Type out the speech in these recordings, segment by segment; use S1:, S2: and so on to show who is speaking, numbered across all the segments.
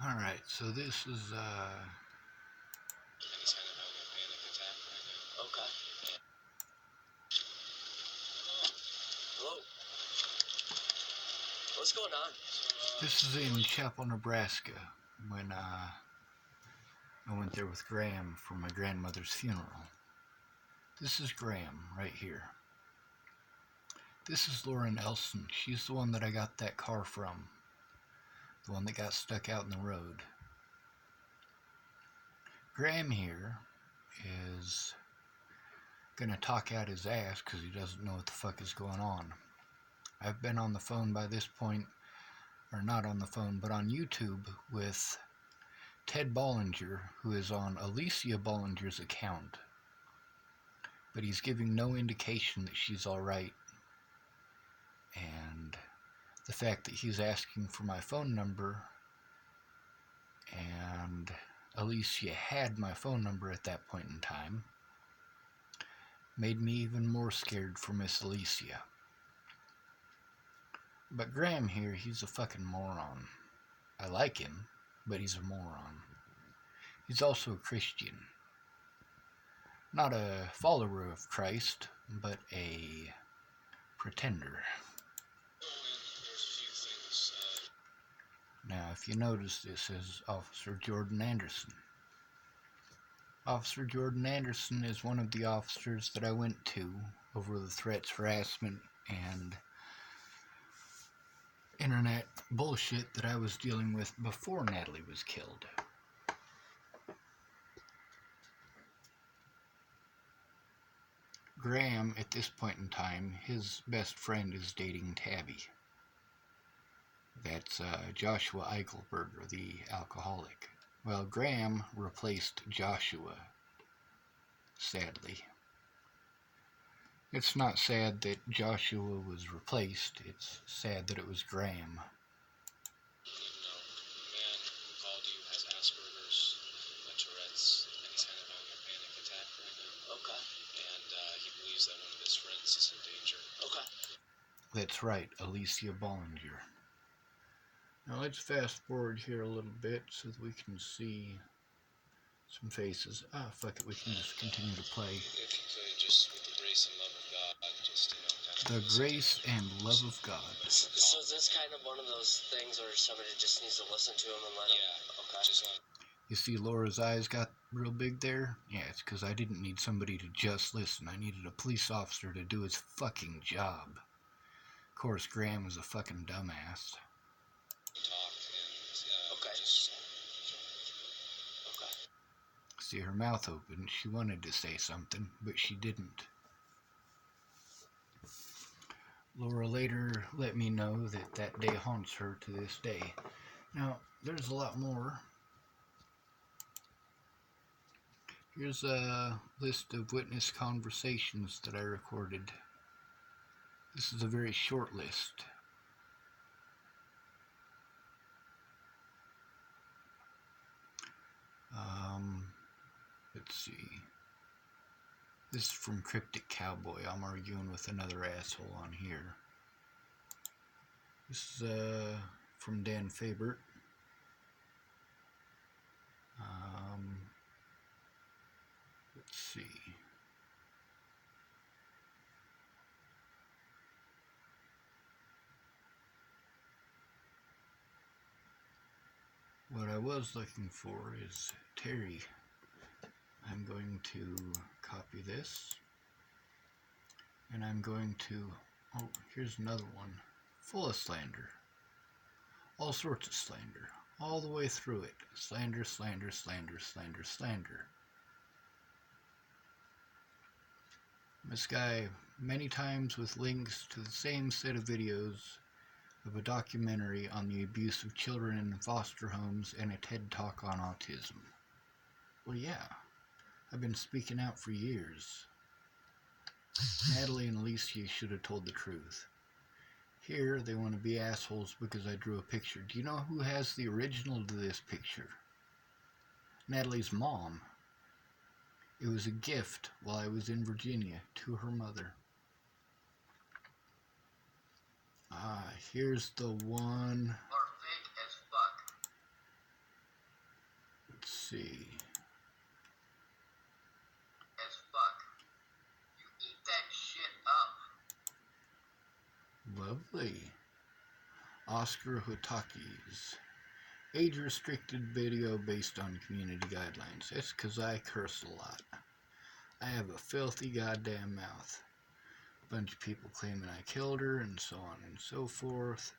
S1: Alright, so this is,
S2: And he's kind of having a panic attack right now.
S3: Okay. Hello. What's going on?
S1: this is in Chapel, Nebraska, when, I went there with Graham for my grandmother's funeral. This is Graham, right here. This is Lauren Elson. She's the one that I got that car from. The one that got stuck out in the road. Graham here is gonna talk out his ass because he doesn't know what the fuck is going on. I've been on the phone by this point, or not on the phone, but on YouTube with Ted Bollinger, who is on Alicia Bollinger's account. But he's giving no indication that she's alright. And the fact that he's asking for my phone number, and Alicia had my phone number at that point in time, made me even more scared for Miss Alicia. But Graham here, he's a fucking moron. I like him, but he's a moron. He's also a Christian. Not a follower of Christ, but a pretender. Now, if you notice, this is Officer Jordan Anderson. Officer Jordan Anderson is one of the officers that I went to over the threats, harassment, and internet bullshit that I was dealing with before Natalie was killed. Graham, at this point in time, his best friend is dating Tabby. That's Joshua Eichelberger, the alcoholic. Well, Graham replaced Joshua, sadly. It's not sad that Joshua was replaced, it's sad that it was Graham.
S2: No, the man who called you has Asperger's, Tourette's, and he's kind of having a panic attack right now.
S3: Okay.
S2: And he believes that one of his friends is in danger.
S3: Okay.
S1: That's right, Alicia Bollinger. Now let's fast forward here a little bit so that we can see some faces. Ah, fuck it, we can just continue to play.
S2: If you could, just with the grace and love of God, just, kind of
S1: The grace and love of God.
S3: So is this kind of one of those things where somebody just needs to listen to him and let him?
S2: Yeah.
S3: Okay.
S2: Just
S1: You see Laura's eyes got real big there? Yeah, it's because I didn't need somebody to just listen. I needed a police officer to do his fucking job. Of course, Graham was a fucking dumbass.
S2: talked and
S3: Okay. Okay.
S1: See her mouth open. She wanted to say something, but she didn't. Laura later let me know that that day haunts her to this day. Now, there's a lot more. Here's a list of witness conversations that I recorded. This is a very short list. Let's see. This is from Cryptic Cowboy. I'm arguing with another asshole on here. This is from Dan Fabert. Let's see. What I was looking for is Terry. I'm going to copy this. And I'm going to, oh, here's another one. Full of slander. All sorts of slander. All the way through it. Slander, slander, slander, slander, slander. This guy, many times with links to the same set of videos of a documentary on the abuse of children in foster homes and a TED Talk on autism. Well, yeah, I've been speaking out for years. Natalie and Alicia should have told the truth. Here, they want to be assholes because I drew a picture. Do you know who has the original to this picture? Natalie's mom. It was a gift while I was in Virginia to her mother. Here's the one. see.
S4: As fuck. You eat that shit up.
S1: Lovely. Oscar Hotakis. Age-restricted video based on community guidelines. That's because I curse a lot. I have a filthy goddamn mouth. A bunch of people claiming I killed her, and so on and so forth.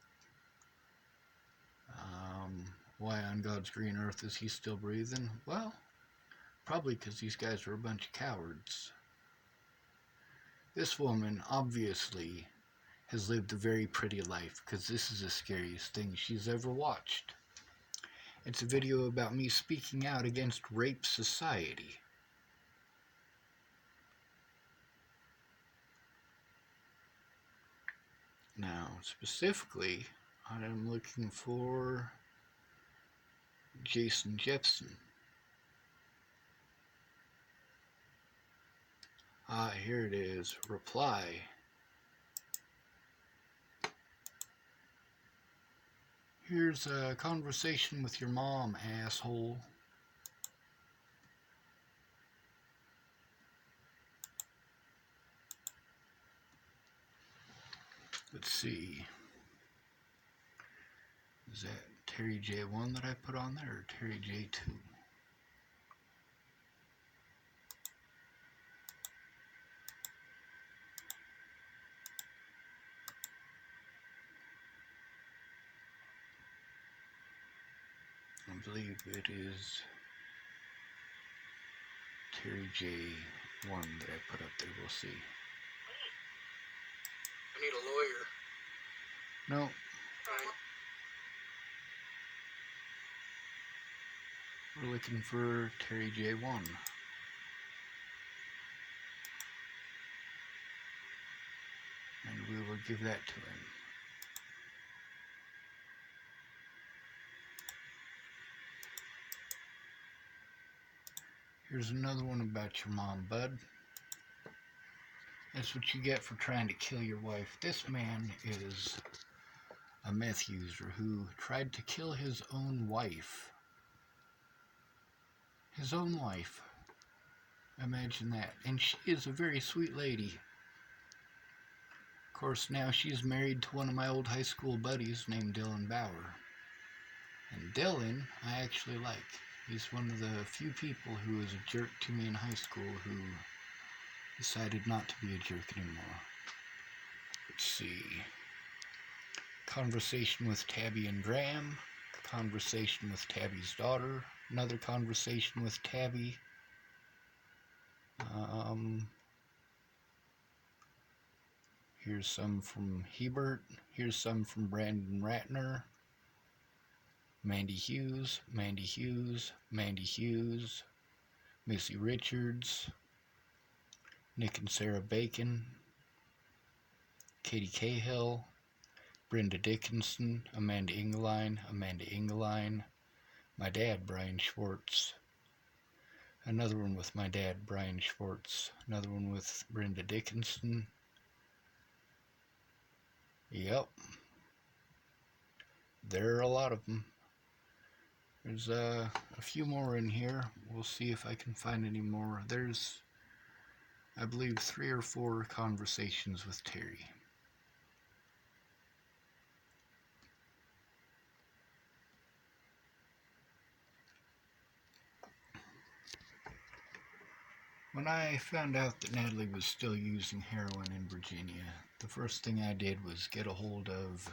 S1: Why on God's green earth is he still breathing? Well, probably because these guys are a bunch of cowards. This woman obviously has lived a very pretty life, because this is the scariest thing she's ever watched. It's a video about me speaking out against rape society. Now, specifically, I'm looking for Jason Jepson. Here it is. Reply. Here's a conversation with your mom, asshole. Let's see. Is that Terry J1 that I put on there, or Terry J2? I believe it is Terry J1 that I put up there. We'll see.
S4: I need a lawyer.
S1: No. We're looking for Terry J1. And we will give that to him. Here's another one about your mom, bud. That's what you get for trying to kill your wife. This man is a meth user who tried to kill his own wife. His own wife. Imagine that. And she is a very sweet lady. Of course, now she's married to one of my old high school buddies named Dylan Bauer. And Dylan, I actually like. He's one of the few people who was a jerk to me in high school who decided not to be a jerk anymore. Let's see. Conversation with Tabby and Graham. Conversation with Tabby's daughter. Another conversation with Tabby. Here's some from Hebert. Here's some from Brandon Ratner. Mandy Hughes, Mandy Hughes, Mandy Hughes, Missy Richards, Nick and Sarah Bacon, Katie Cahill, Brenda Dickinson, Amanda Engeline, my dad, Brian Schwartz, another one with my dad, Brian Schwartz, another one with Brenda Dickinson. Yep. There are a lot of them. There's a few more in here. We'll see if I can find any more. There's, I believe, 3 or 4 conversations with Terry. When I found out that Natalie was still using heroin in Virginia, the first thing I did was get a hold of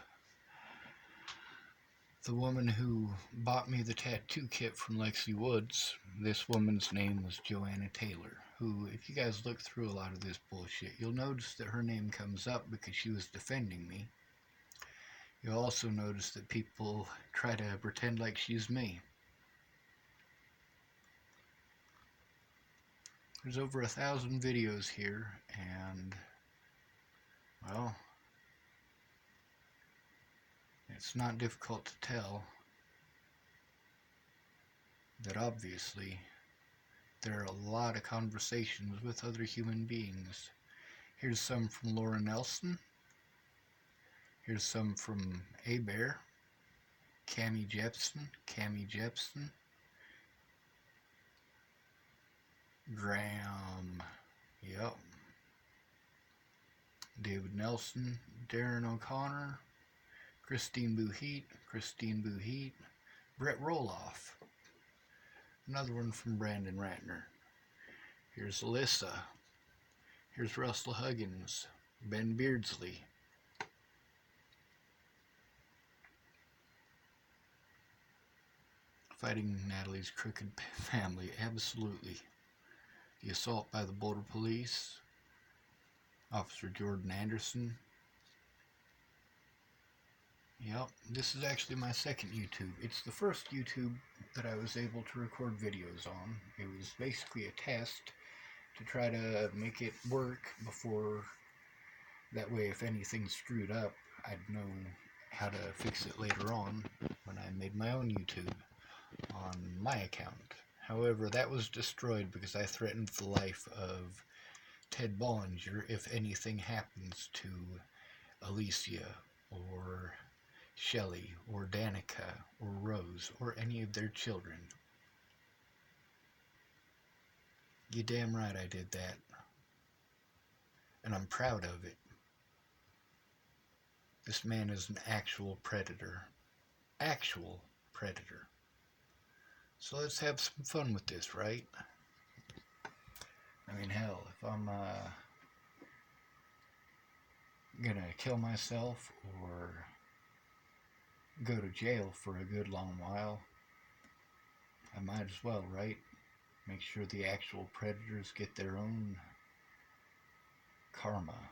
S1: the woman who bought me the tattoo kit from Lexi Woods. This woman's name was Joanna Taylor, who, if you guys look through a lot of this bullshit, you'll notice that her name comes up because she was defending me. You'll also notice that people try to pretend like she's me. There's over 1,000 videos here, and, well, it's not difficult to tell that obviously there are a lot of conversations with other human beings. Here's some from Laura Nelson. Here's some from A-Bear, Cami Jepson, Graham. Yep. David Nelson, Darren O'Connor, Christine Buheat, Brett Roloff. Another one from Brandon Ratner. Here's Alyssa. Here's Russell Huggins, Ben Beardsley. Fighting Natalie's crooked family, absolutely. The assault by the Boulder Police, Officer Jordan Anderson. Yep, this is actually my second YouTube. It's the first YouTube that I was able to record videos on. It was basically a test to try to make it work before, that way if anything screwed up, I'd know how to fix it later on when I made my own YouTube on my account. However, that was destroyed because I threatened the life of Ted Bollinger if anything happens to Alicia or Shelley or Danica or Rose or any of their children. You damn right I did that. And I'm proud of it. This man is an actual predator. Actual predator. So let's have some fun with this, right? I mean, hell, if I'm gonna kill myself or go to jail for a good long while, I might as well, right? Make sure the actual predators get their own karma.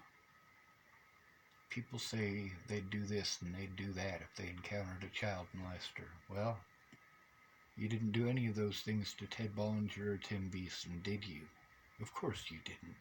S1: People say they'd do this and they'd do that if they encountered a child molester. Well, you didn't do any of those things to Ted Bollinger or Tim Beeson, did you? Of course you didn't.